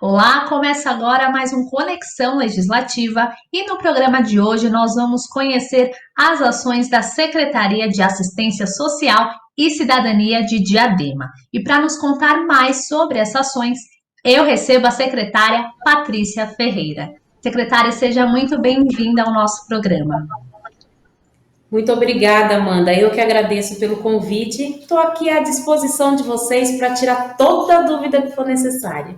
Olá, começa agora mais um Conexão Legislativa e no programa de hoje nós vamos conhecer as ações da Secretaria de Assistência Social e Cidadania de Diadema. E para nos contar mais sobre essas ações, eu recebo a secretária Patrícia Ferreira. Secretária, seja muito bem-vinda ao nosso programa. Muito obrigada, Amanda. Eu que agradeço pelo convite. Estou aqui à disposição de vocês para tirar toda a dúvida que for necessária.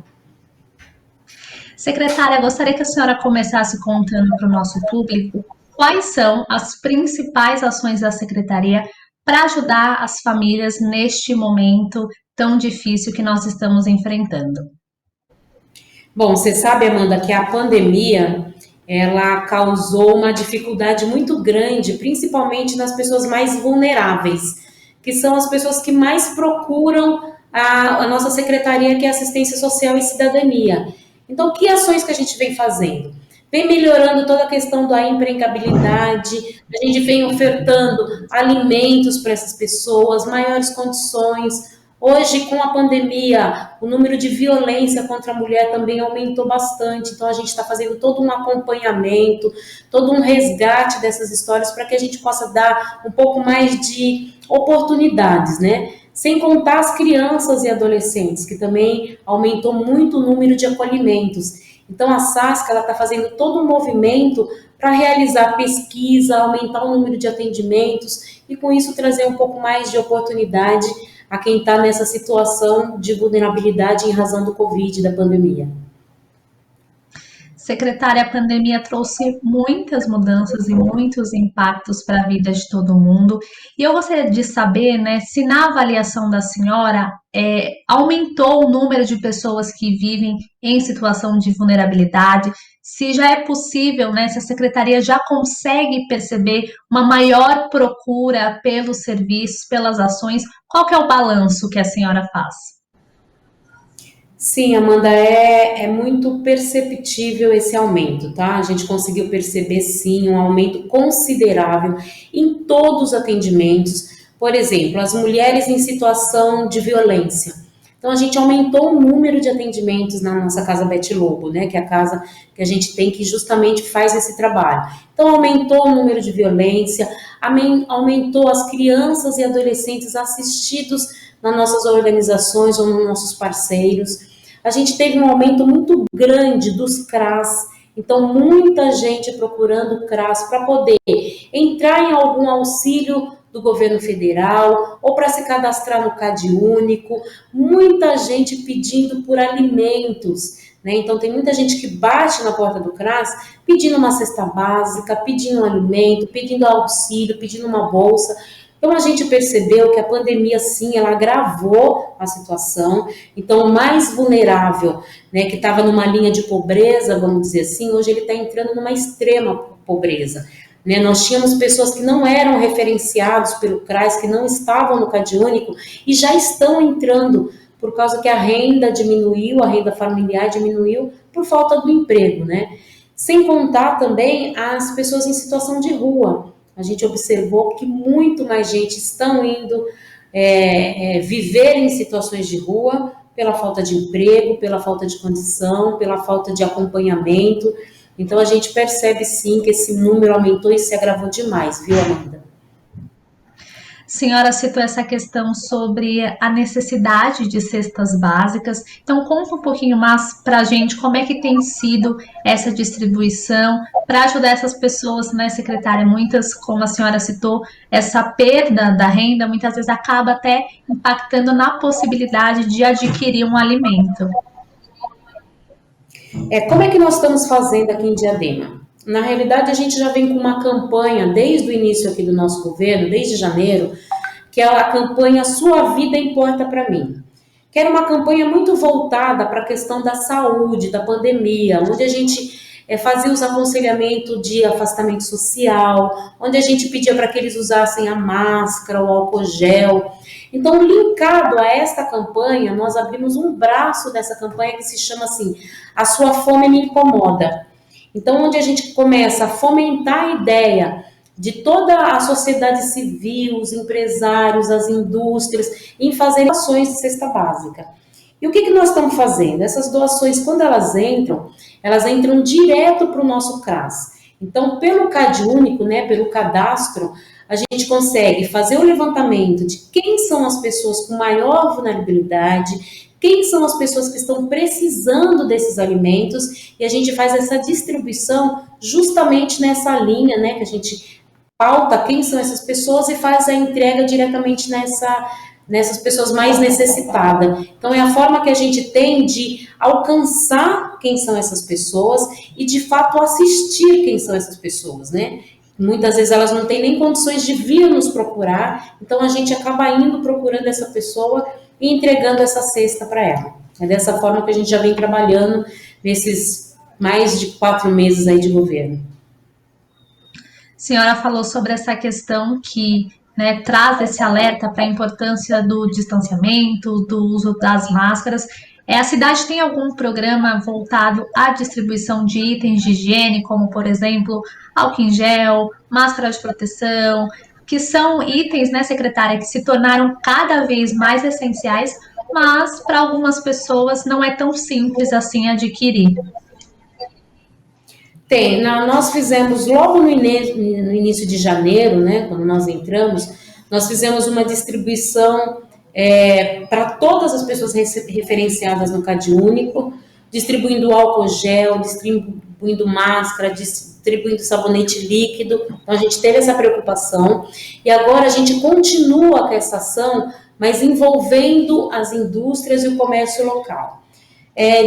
Secretária, gostaria que a senhora começasse contando para o nosso público quais são as principais ações da Secretaria para ajudar as famílias neste momento tão difícil que nós estamos enfrentando. Bom, você sabe, Amanda, que a pandemia ela causou uma dificuldade muito grande, principalmente nas pessoas mais vulneráveis, que são as pessoas que mais procuram a nossa secretaria, que é Assistência Social e Cidadania. Então, que ações que a gente vem fazendo? Vem melhorando toda a questão da empregabilidade, a gente vem ofertando alimentos para essas pessoas, maiores condições. Hoje, com a pandemia, o número de violência contra a mulher também aumentou bastante, então a gente está fazendo todo um acompanhamento, todo um resgate dessas histórias para que a gente possa dar um pouco mais de oportunidades, né? Sem contar as crianças e adolescentes, que também aumentou muito o número de acolhimentos. Então, a SASC está fazendo todo um movimento para realizar pesquisa, aumentar o número de atendimentos e, com isso, trazer um pouco mais de oportunidade a quem está nessa situação de vulnerabilidade em razão do Covid, da pandemia. Secretária, a pandemia trouxe muitas mudanças e muitos impactos para a vida de todo mundo. E eu gostaria de saber, né, se na avaliação da senhora aumentou o número de pessoas que vivem em situação de vulnerabilidade, se já é possível, né, se a secretaria já consegue perceber uma maior procura pelos serviços, pelas ações. Qual que é o balanço que a senhora faz? Sim, Amanda, é muito perceptível esse aumento, tá? A gente conseguiu perceber, sim, um aumento considerável em todos os atendimentos. Por exemplo, as mulheres em situação de violência. Então, a gente aumentou o número de atendimentos na nossa Casa Bete Lobo, né? Que é a casa que a gente tem que justamente faz esse trabalho. Então, aumentou o número de violência, aumentou as crianças e adolescentes assistidos nas nossas organizações ou nos nossos parceiros. A gente teve um aumento muito grande dos CRAS, então muita gente procurando o CRAS para poder entrar em algum auxílio do governo federal ou para se cadastrar no CadÚnico, muita gente pedindo por alimentos, né? Então tem muita gente que bate na porta do CRAS pedindo uma cesta básica, pedindo um alimento, pedindo auxílio, pedindo uma bolsa. Então, a gente percebeu que a pandemia, sim, ela agravou a situação. Então, o mais vulnerável, né, que estava numa linha de pobreza, vamos dizer assim, hoje ele está entrando numa extrema pobreza. Né? Nós tínhamos pessoas que não eram referenciados pelo CRAS, que não estavam no CadÚnico e já estão entrando por causa que a renda diminuiu, a renda familiar diminuiu por falta do emprego, né? Sem contar também as pessoas em situação de rua. A gente observou que muito mais gente estão indo viver em situações de rua pela falta de emprego, pela falta de condição, pela falta de acompanhamento. Então, a gente percebe, sim, que esse número aumentou e se agravou demais, viu, Amanda? A senhora citou essa questão sobre a necessidade de cestas básicas. Então, conta um pouquinho mais para a gente como é que tem sido essa distribuição para ajudar essas pessoas, né, secretária? Muitas, como a senhora citou, essa perda da renda muitas vezes acaba até impactando na possibilidade de adquirir um alimento. Como é que nós estamos fazendo aqui em Diadema? Na realidade, a gente já vem com uma campanha desde o início aqui do nosso governo, desde janeiro, que é a campanha Sua Vida Importa para Mim. Que era uma campanha muito voltada para a questão da saúde, da pandemia, onde a gente fazia os aconselhamentos de afastamento social, onde a gente pedia para que eles usassem a máscara, o álcool gel. Então, linkado a esta campanha, nós abrimos um braço dessa campanha que se chama assim, A Sua Fome Me Incomoda. Então, onde a gente começa a fomentar a ideia de toda a sociedade civil, os empresários, as indústrias, em fazer ações de cesta básica. E o que nós estamos fazendo? Essas doações, quando elas entram direto para o nosso CRAS. Então, pelo CAD único, né, pelo cadastro, a gente consegue fazer o levantamento de quem são as pessoas com maior vulnerabilidade, quem são as pessoas que estão precisando desses alimentos, e a gente faz essa distribuição justamente nessa linha, né, que a gente pauta quem são essas pessoas e faz a entrega diretamente nessas pessoas mais necessitadas. Então, é a forma que a gente tem de alcançar quem são essas pessoas e, de fato, assistir quem são essas pessoas, né? Muitas vezes elas não têm nem condições de vir nos procurar, então a gente acaba indo procurando essa pessoa e entregando essa cesta para ela. É dessa forma que a gente já vem trabalhando nesses mais de 4 meses aí de governo. A senhora falou sobre essa questão que, né, traz esse alerta para a importância do distanciamento, do uso das máscaras. A cidade tem algum programa voltado à distribuição de itens de higiene, como, por exemplo, álcool em gel, máscara de proteção, que são itens, né, secretária, que se tornaram cada vez mais essenciais, mas para algumas pessoas não é tão simples assim adquirir. Tem, nós fizemos logo no início de janeiro, né, quando nós entramos, nós fizemos uma distribuição para todas as pessoas referenciadas no CAD único, distribuindo álcool gel, distribuindo máscara, distribuindo sabonete líquido. Então a gente teve essa preocupação e agora a gente continua com essa ação, mas envolvendo as indústrias e o comércio local.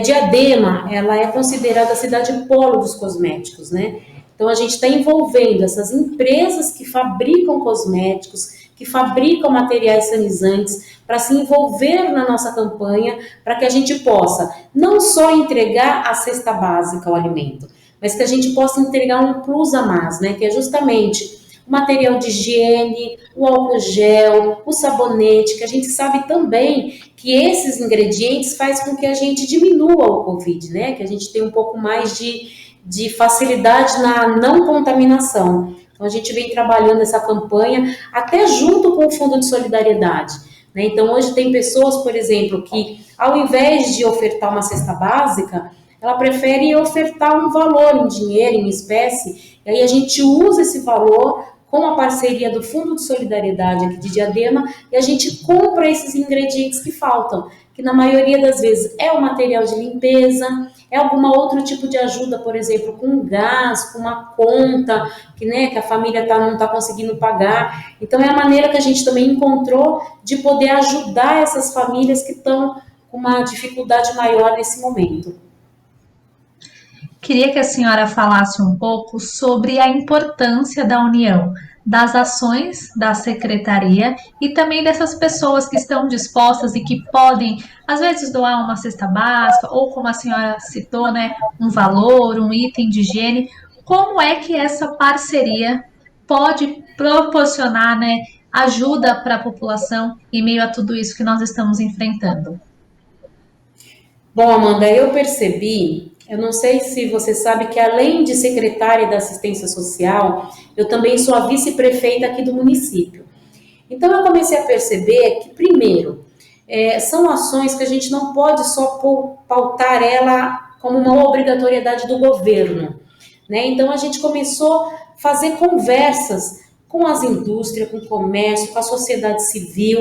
Diadema, ela é considerada a cidade polo dos cosméticos, né? Então a gente está envolvendo essas empresas que fabricam cosméticos, que fabricam materiais sanizantes, para se envolver na nossa campanha, para que a gente possa não só entregar a cesta básica, o alimento, mas que a gente possa entregar um plus a mais, né? Que é justamente o material de higiene, o álcool gel, o sabonete, que a gente sabe também que esses ingredientes faz com que a gente diminua o Covid, né? Que a gente tenha um pouco mais de facilidade na não contaminação. Então, a gente vem trabalhando essa campanha até junto com o Fundo de Solidariedade, né? Então, hoje tem pessoas, por exemplo, que ao invés de ofertar uma cesta básica, ela prefere ofertar um valor em dinheiro, em espécie, e aí a gente usa esse valor com a parceria do Fundo de Solidariedade aqui de Diadema, e a gente compra esses ingredientes que faltam, que na maioria das vezes é o material de limpeza, é algum outro tipo de ajuda, por exemplo, com gás, com uma conta, que a família não está conseguindo pagar. Então é a maneira que a gente também encontrou de poder ajudar essas famílias que estão com uma dificuldade maior nesse momento. Queria que a senhora falasse um pouco sobre a importância da união, das ações da secretaria e também dessas pessoas que estão dispostas e que podem, às vezes, doar uma cesta básica ou, como a senhora citou, né, um valor, um item de higiene. Como é que essa parceria pode proporcionar, né, ajuda para a população em meio a tudo isso que nós estamos enfrentando? Bom, Amanda, eu percebi, eu não sei se você sabe que além de secretária da Assistência Social, eu também sou a vice-prefeita aqui do município. Então eu comecei a perceber que, primeiro, são ações que a gente não pode só pautar ela como uma obrigatoriedade do governo, né? Então a gente começou a fazer conversas com as indústrias, com o comércio, com a sociedade civil,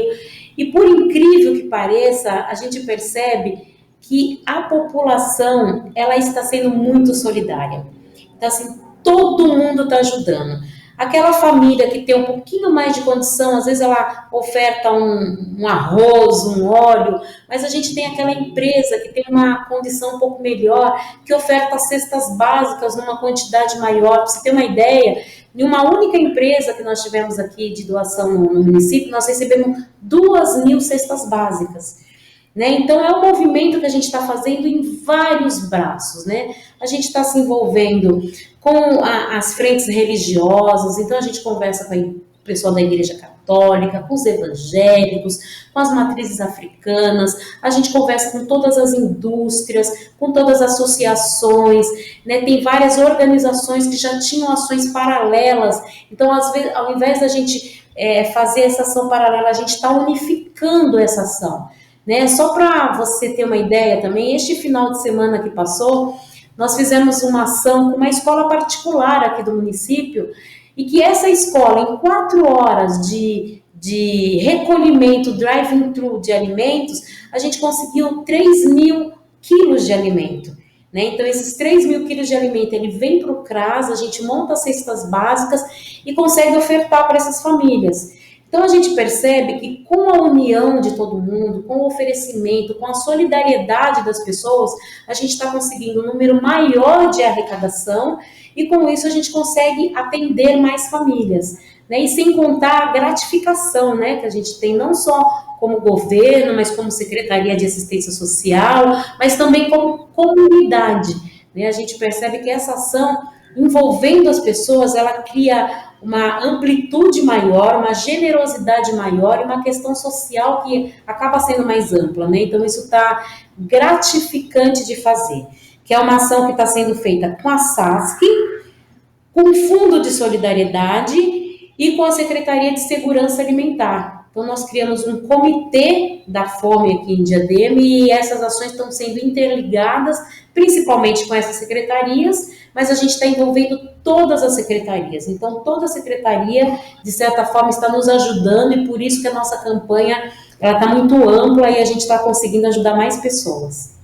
e por incrível que pareça, a gente percebe que a população, ela está sendo muito solidária. Então, assim, todo mundo está ajudando. Aquela família que tem um pouquinho mais de condição, às vezes ela oferta um arroz, um óleo, mas a gente tem aquela empresa que tem uma condição um pouco melhor, que oferta cestas básicas numa quantidade maior. Para você ter uma ideia, em uma única empresa que nós tivemos aqui de doação no município, nós recebemos 2.000 cestas básicas. Né? Então, é um movimento que a gente está fazendo em vários braços, né? A gente está se envolvendo com as frentes religiosas, então a gente conversa com o pessoal da Igreja Católica, com os evangélicos, com as matrizes africanas, a gente conversa com todas as indústrias, com todas as associações, né? Tem várias organizações que já tinham ações paralelas, então, às vezes, ao invés da gente fazer essa ação paralela, a gente está unificando essa ação. né? Só para você ter uma ideia também, este final de semana que passou, nós fizemos uma ação com uma escola particular aqui do município, e que essa escola, em 4 horas de recolhimento, drive-thru de alimentos, a gente conseguiu 3.000 quilos de alimento. Né? Então, esses 3.000 quilos de alimento, ele vem para o CRAS, a gente monta as cestas básicas e consegue ofertar para essas famílias. Então, a gente percebe que com a união de todo mundo, com o oferecimento, com a solidariedade das pessoas, a gente está conseguindo um número maior de arrecadação e com isso a gente consegue atender mais famílias. Né? E sem contar a gratificação, né, que a gente tem não só como governo, mas como Secretaria de Assistência Social, mas também como comunidade. Né? A gente percebe que essa ação, envolvendo as pessoas, ela cria uma amplitude maior, uma generosidade maior e uma questão social que acaba sendo mais ampla. Né? Então, isso está gratificante de fazer, que é uma ação que está sendo feita com a SASC, com o Fundo de Solidariedade e com a Secretaria de Segurança Alimentar. Então, nós criamos um comitê da fome aqui em Diadema e essas ações estão sendo interligadas, principalmente com essas secretarias, mas a gente está envolvendo todas as secretarias. Então, toda a secretaria, de certa forma, está nos ajudando e por isso que a nossa campanha está muito ampla e a gente está conseguindo ajudar mais pessoas.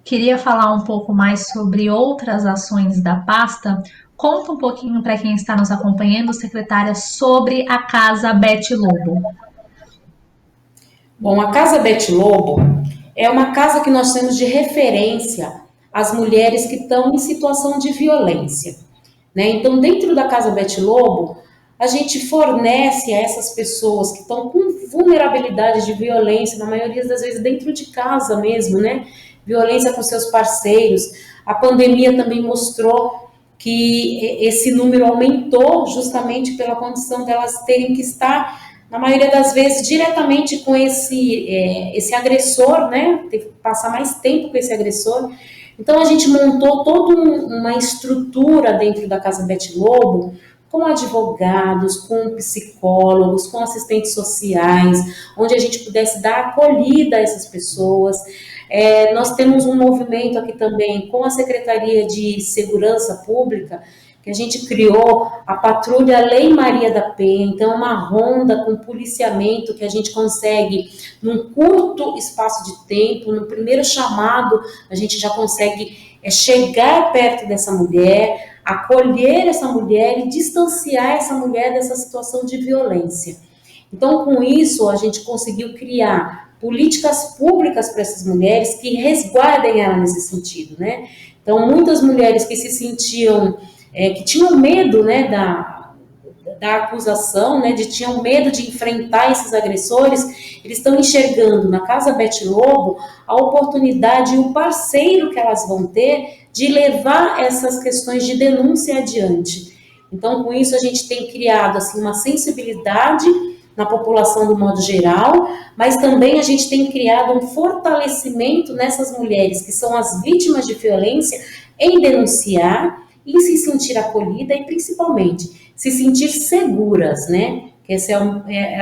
Queria falar um pouco mais sobre outras ações da pasta. Conta um pouquinho para quem está nos acompanhando, secretária, sobre a Casa Bete Lobo. Bom, a Casa Bete Lobo é uma casa que nós temos de referência às mulheres que estão em situação de violência. Né? Então, dentro da Casa Bete Lobo, a gente fornece a essas pessoas que estão com vulnerabilidade de violência, na maioria das vezes dentro de casa mesmo, né? Violência com seus parceiros. A pandemia também mostrou que esse número aumentou justamente pela condição delas terem que estar, na maioria das vezes, diretamente com esse agressor, né? Ter que passar mais tempo com esse agressor. Então, a gente montou toda uma estrutura dentro da Casa Bete Lobo, com advogados, com psicólogos, com assistentes sociais, onde a gente pudesse dar acolhida a essas pessoas. Nós temos um movimento aqui também com a Secretaria de Segurança Pública, que a gente criou a Patrulha Lei Maria da Penha, então uma ronda com policiamento que a gente consegue, num curto espaço de tempo, no primeiro chamado, a gente já consegue chegar perto dessa mulher, acolher essa mulher e distanciar essa mulher dessa situação de violência. Então, com isso, a gente conseguiu criar políticas públicas para essas mulheres que resguardem ela nesse sentido, né? Então, muitas mulheres que se sentiam que tinham medo, né, da acusação, né, tinham medo de enfrentar esses agressores, eles estão enxergando na Casa Bete Lobo a oportunidade e o parceiro que elas vão ter de levar essas questões de denúncia adiante. Então, com isso, a gente tem criado assim, uma sensibilidade na população do modo geral, mas também a gente tem criado um fortalecimento nessas mulheres que são as vítimas de violência em denunciar, em se sentir acolhida e principalmente se sentir seguras, né? Essa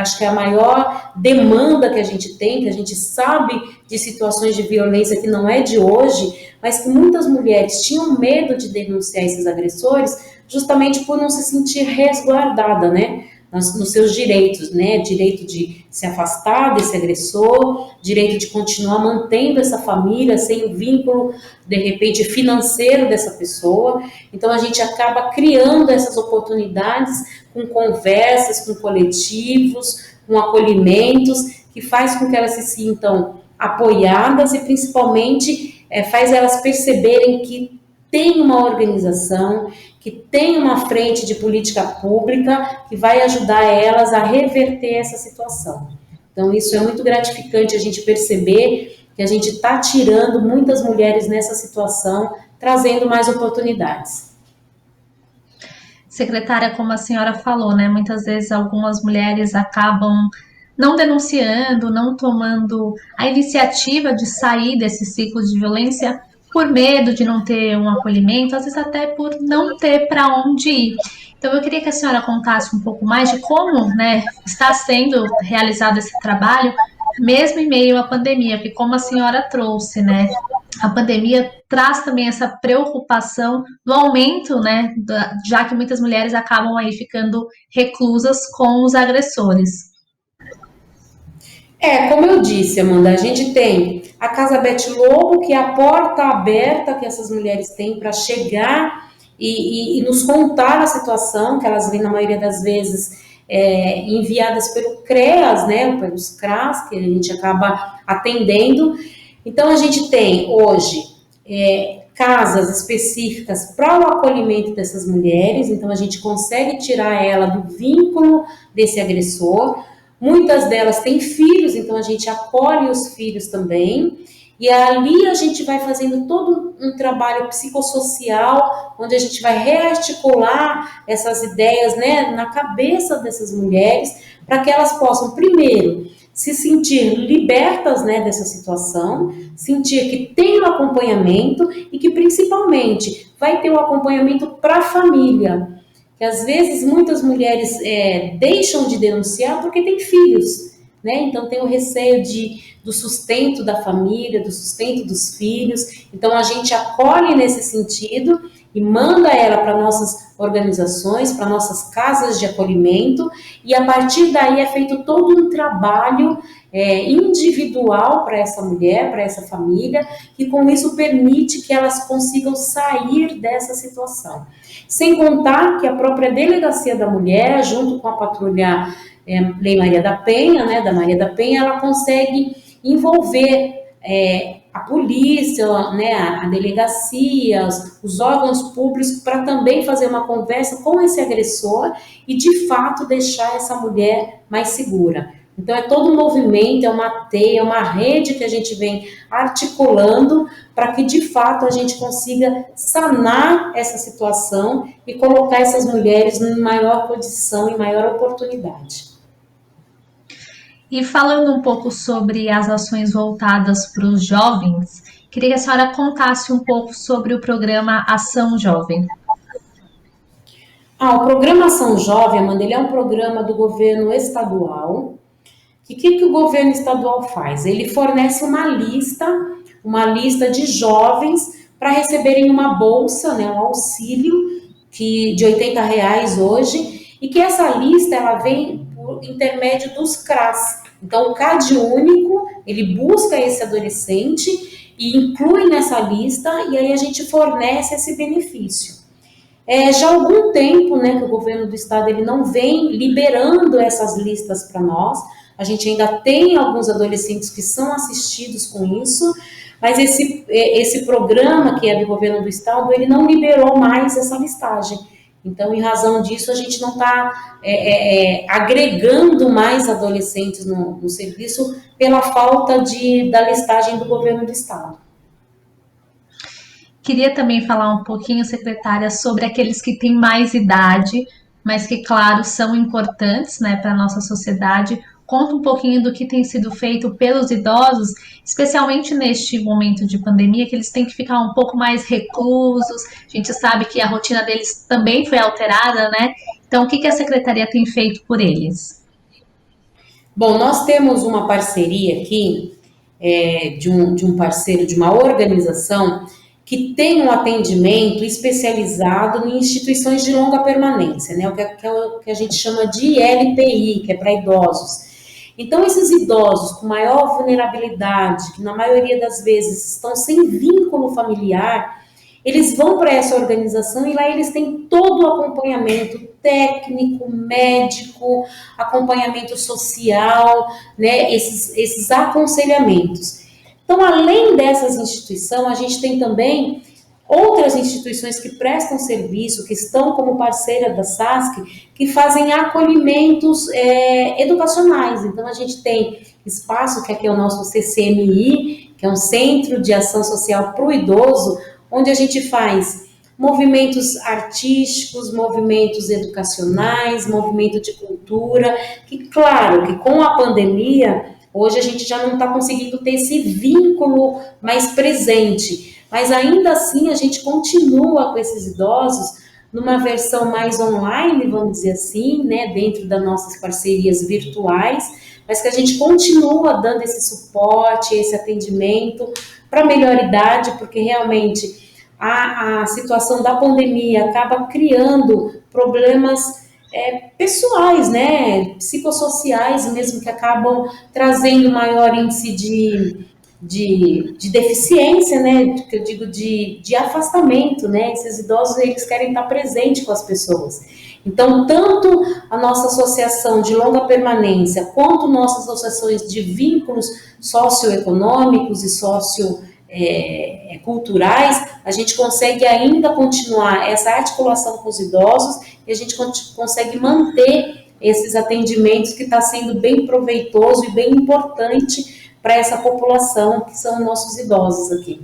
acho que é a maior demanda que a gente tem, que a gente sabe de situações de violência que não é de hoje, mas que muitas mulheres tinham medo de denunciar esses agressores justamente por não se sentir resguardada, né? Nos seus direitos, né? Direito de se afastar desse agressor, direito de continuar mantendo essa família sem o vínculo, de repente, financeiro dessa pessoa. Então, a gente acaba criando essas oportunidades com conversas, com coletivos, com acolhimentos, que faz com que elas se sintam apoiadas e, principalmente, faz elas perceberem que tem uma organização, que tem uma frente de política pública que vai ajudar elas a reverter essa situação. Então, isso é muito gratificante a gente perceber que a gente está tirando muitas mulheres nessa situação, trazendo mais oportunidades. Secretária, como a senhora falou, né? Muitas vezes algumas mulheres acabam não denunciando, não tomando a iniciativa de sair desse ciclo de violência por medo de não ter um acolhimento, às vezes até por não ter para onde ir. Então, eu queria que a senhora contasse um pouco mais de como, né, está sendo realizado esse trabalho mesmo em meio à pandemia, porque como a senhora trouxe, né, a pandemia traz também essa preocupação do aumento, né, já que muitas mulheres acabam aí ficando reclusas com os agressores. Como eu disse, Amanda, a gente tem a Casa Bete Lobo, que é a porta aberta que essas mulheres têm para chegar e nos contar a situação, que elas vêm, na maioria das vezes, enviadas pelo CREAS, né, pelos CRAS, que a gente acaba atendendo. Então, a gente tem hoje casas específicas para o acolhimento dessas mulheres, então a gente consegue tirar ela do vínculo desse agressor. Muitas delas têm filhos, então a gente acolhe os filhos também. E ali a gente vai fazendo todo um trabalho psicossocial, onde a gente vai rearticular essas ideias, né, na cabeça dessas mulheres, para que elas possam, primeiro, se sentir libertas, né, dessa situação, sentir que tem um acompanhamento e que, principalmente, vai ter um acompanhamento para a família, que às vezes muitas mulheres deixam de denunciar porque têm filhos, né? Então tem o receio do sustento da família, do sustento dos filhos. Então a gente acolhe nesse sentido e manda ela para nossas organizações, para nossas casas de acolhimento, e a partir daí é feito todo um trabalho individual para essa mulher, para essa família, e com isso permite que elas consigam sair dessa situação. Sem contar que a própria Delegacia da Mulher, junto com a patrulha Lei Maria da Penha, né, da Maria da Penha, ela consegue envolver a polícia, né, a delegacia, os órgãos públicos, para também fazer uma conversa com esse agressor e, de fato, deixar essa mulher mais segura. Então, é todo um movimento, é uma teia, é uma rede que a gente vem articulando para que, de fato, a gente consiga sanar essa situação e colocar essas mulheres em maior condição e maior oportunidade. E falando um pouco sobre as ações voltadas para os jovens, queria que a senhora contasse um pouco sobre o programa Ação Jovem. O programa Ação Jovem, Amanda, ele é um programa do governo estadual. Que o governo estadual faz? Ele fornece uma lista de jovens para receberem uma bolsa, né, um auxílio de R$ 80 hoje, e que essa lista ela vem por intermédio dos CRAS. Então, o CAD único, ele busca esse adolescente e inclui nessa lista, e aí a gente fornece esse benefício. Já há algum tempo, né, que o governo do estado ele não vem liberando essas listas para nós. A gente ainda tem alguns adolescentes que são assistidos com isso, mas esse programa que é do governo do estado, ele não liberou mais essa listagem. Então, em razão disso, a gente não está agregando mais adolescentes no serviço pela falta da listagem do governo do estado. Queria também falar um pouquinho, secretária, sobre aqueles que têm mais idade, mas que, claro, são importantes, né, para a nossa sociedade. Conta um pouquinho do que tem sido feito pelos idosos, especialmente neste momento de pandemia, que eles têm que ficar um pouco mais reclusos. A gente sabe que a rotina deles também foi alterada, né? Então, o que a secretaria tem feito por eles? Bom, nós temos uma parceria aqui de um parceiro, de uma organização que tem um atendimento especializado em instituições de longa permanência, né? O que a gente chama de LPI, que é para idosos. Então, esses idosos com maior vulnerabilidade, que na maioria das vezes estão sem vínculo familiar, eles vão para essa organização e lá eles têm todo o acompanhamento técnico, médico, acompanhamento social, né? Esses aconselhamentos. Então, além dessas instituições, a gente tem também outras instituições que prestam serviço, que estão como parceira da SASC, que fazem acolhimentos educacionais. Então, a gente tem espaço, que aqui é o nosso CCMI, que é um Centro de Ação Social para o Idoso, onde a gente faz movimentos artísticos, movimentos educacionais, movimento de cultura, que claro, que com a pandemia, hoje a gente já não está conseguindo ter esse vínculo mais presente, mas ainda assim a gente continua com esses idosos numa versão mais online, vamos dizer assim, né, dentro das nossas parcerias virtuais, mas que a gente continua dando esse suporte, esse atendimento para a melhor idade, porque realmente a situação da pandemia acaba criando problemas pessoais, né, psicossociais mesmo, que acabam trazendo maior índice de deficiência, né, que eu digo de afastamento, né, esses idosos, eles querem estar presentes com as pessoas. Então, tanto a nossa associação de longa permanência, quanto nossas associações de vínculos socioeconômicos e culturais, a gente consegue ainda continuar essa articulação com os idosos e a gente consegue manter esses atendimentos que está sendo bem proveitoso e bem importante para essa população que são nossos idosos aqui.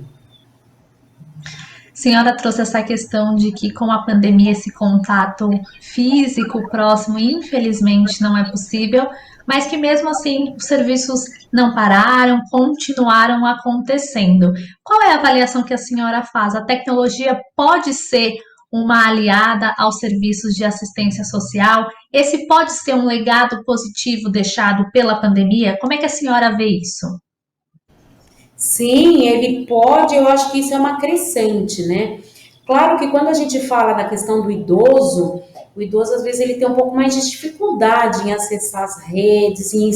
A senhora trouxe essa questão de que com a pandemia esse contato físico próximo, infelizmente, não é possível, mas que mesmo assim os serviços não pararam, continuaram acontecendo. Qual é a avaliação que a senhora faz? A tecnologia pode ser uma aliada aos serviços de assistência social? Esse pode ser um legado positivo deixado pela pandemia? Como é que a senhora vê isso? Sim, ele pode, eu acho que isso é uma crescente, né? Claro que quando a gente fala da questão do idoso, o idoso às vezes ele tem um pouco mais de dificuldade em acessar as redes, em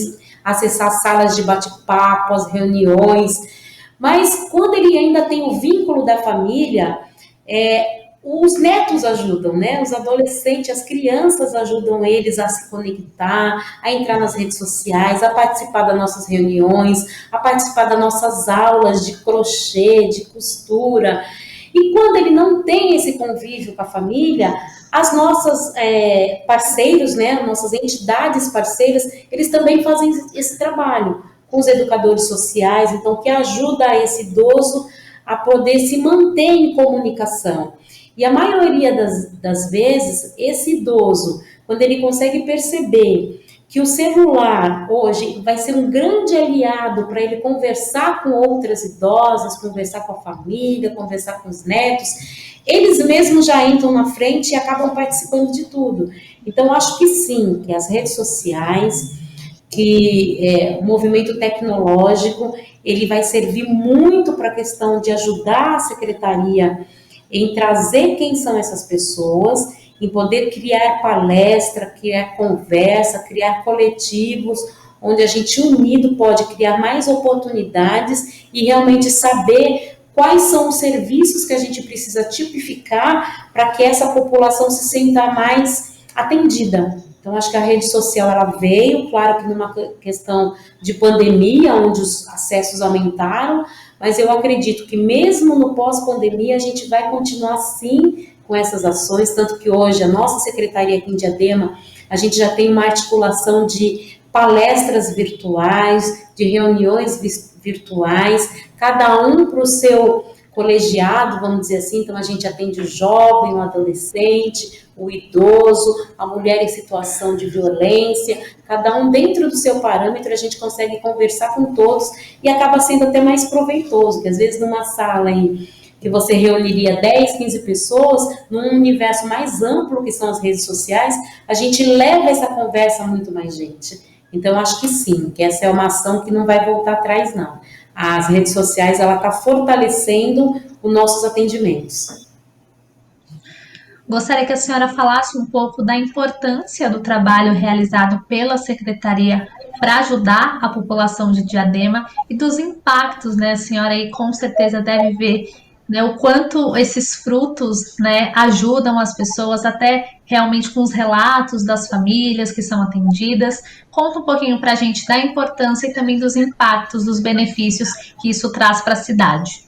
acessar as salas de bate-papo, as reuniões, mas quando ele ainda tem o vínculo da família, os netos ajudam, né? Os adolescentes, as crianças ajudam eles a se conectar, a entrar nas redes sociais, a participar das nossas reuniões, a participar das nossas aulas de crochê, de costura. E quando ele não tem esse convívio com a família, as nossas parceiros, né, as nossas entidades parceiras, eles também fazem esse trabalho com os educadores sociais, então que ajuda esse idoso a poder se manter em comunicação. E a maioria das vezes, esse idoso, quando ele consegue perceber que o celular hoje vai ser um grande aliado para ele conversar com outras idosas, conversar com a família, conversar com os netos, eles mesmos já entram na frente e acabam participando de tudo. Então, acho que sim, que as redes sociais, que o movimento tecnológico, ele vai servir muito para a questão de ajudar a secretaria em trazer quem são essas pessoas, em poder criar palestra, criar conversa, criar coletivos, onde a gente unido pode criar mais oportunidades e realmente saber quais são os serviços que a gente precisa tipificar para que essa população se sinta mais atendida. Então, acho que a rede social ela veio, claro que numa questão de pandemia, onde os acessos aumentaram, mas eu acredito que mesmo no pós-pandemia a gente vai continuar sim com essas ações, tanto que hoje a nossa secretaria aqui em Diadema, a gente já tem uma articulação de palestras virtuais, de reuniões virtuais, cada um para o seu colegiado, vamos dizer assim, então a gente atende o jovem, o adolescente, o idoso, a mulher em situação de violência, cada um dentro do seu parâmetro, a gente consegue conversar com todos e acaba sendo até mais proveitoso, que às vezes numa sala aí que você reuniria 10, 15 pessoas, num universo mais amplo que são as redes sociais, a gente leva essa conversa a muito mais gente. Então, acho que sim, que essa é uma ação que não vai voltar atrás, não. As redes sociais, ela está fortalecendo os nossos atendimentos. Gostaria que a senhora falasse um pouco da importância do trabalho realizado pela Secretaria para ajudar a população de Diadema e dos impactos, né? A senhora aí com certeza deve ver, né, o quanto esses frutos, né, ajudam as pessoas, até realmente com os relatos das famílias que são atendidas. Conta um pouquinho para a gente da importância e também dos impactos, dos benefícios que isso traz para a cidade.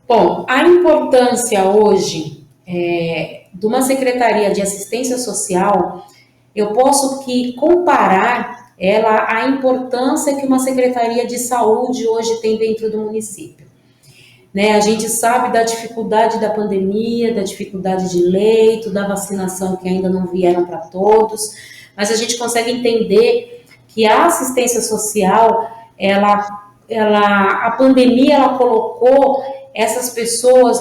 Bom, a importância hoje de uma secretaria de assistência social, eu posso que comparar ela à importância que uma secretaria de saúde hoje tem dentro do município. Né? A gente sabe da dificuldade da pandemia, da dificuldade de leito, da vacinação que ainda não vieram para todos, mas a gente consegue entender que a assistência social, a pandemia ela colocou essas pessoas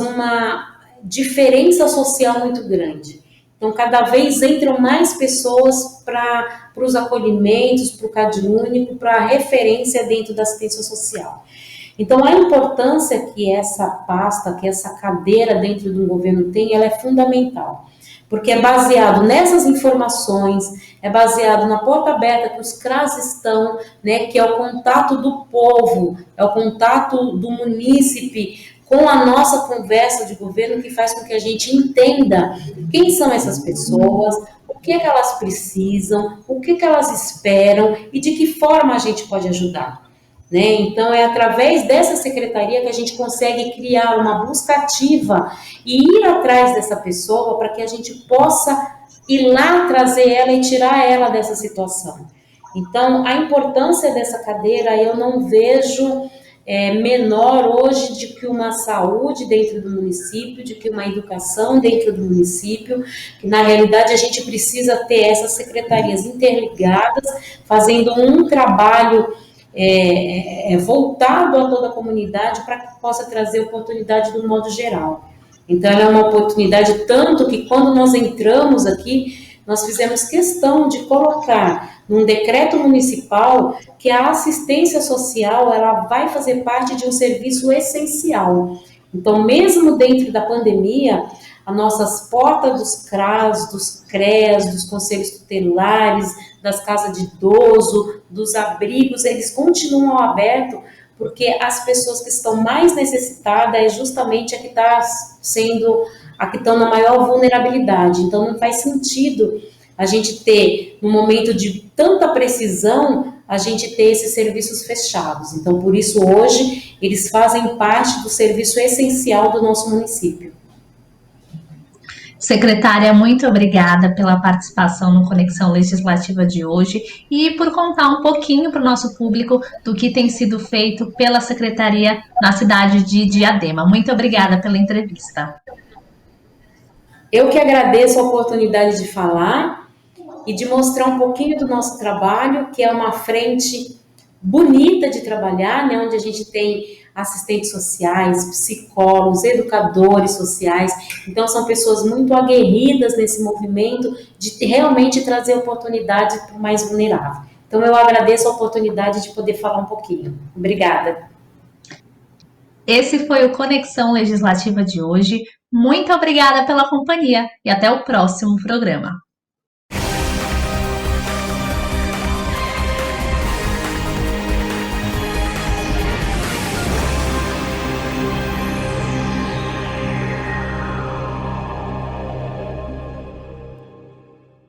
diferença social muito grande. Então, cada vez entram mais pessoas para os acolhimentos, para o CAD único, para a referência dentro da assistência social. Então, a importância que essa pasta, que essa cadeira dentro do governo tem, ela é fundamental. Porque é baseado nessas informações, é baseado na porta aberta que os CRAS estão, né, que é o contato do povo, é o contato do munícipe com a nossa conversa de governo, que faz com que a gente entenda quem são essas pessoas, o que é que elas precisam, o que é que elas esperam e de que forma a gente pode ajudar. Né? Então, é através dessa secretaria que a gente consegue criar uma busca ativa e ir atrás dessa pessoa para que a gente possa ir lá trazer ela e tirar ela dessa situação. Então, a importância dessa cadeira eu não vejo menor hoje de que uma saúde dentro do município, de que uma educação dentro do município, que na realidade a gente precisa ter essas secretarias interligadas, fazendo um trabalho voltado a toda a comunidade para que possa trazer oportunidade do modo geral. Então, ela é uma oportunidade tanto que quando nós entramos aqui, nós fizemos questão de colocar num decreto municipal que a assistência social ela vai fazer parte de um serviço essencial. Então, mesmo dentro da pandemia, as nossas portas dos CRAS, dos CREAS, dos conselhos tutelares, das casas de idoso, dos abrigos, eles continuam abertos, porque as pessoas que estão mais necessitadas é justamente a que está sendo, a que estão na maior vulnerabilidade. Então, não faz sentido a gente ter, no momento de tanta precisão, a gente ter esses serviços fechados. Então, por isso, hoje, eles fazem parte do serviço essencial do nosso município. Secretária, muito obrigada pela participação no Conexão Legislativa de hoje e por contar um pouquinho para o nosso público do que tem sido feito pela Secretaria na cidade de Diadema. Muito obrigada pela entrevista. Eu que agradeço a oportunidade de falar e de mostrar um pouquinho do nosso trabalho, que é uma frente bonita de trabalhar, né, onde a gente tem assistentes sociais, psicólogos, educadores sociais. Então, são pessoas muito aguerridas nesse movimento de realmente trazer oportunidade para o mais vulnerável. Então, eu agradeço a oportunidade de poder falar um pouquinho. Obrigada. Esse foi o Conexão Legislativa de hoje. Muito obrigada pela companhia e até o próximo programa.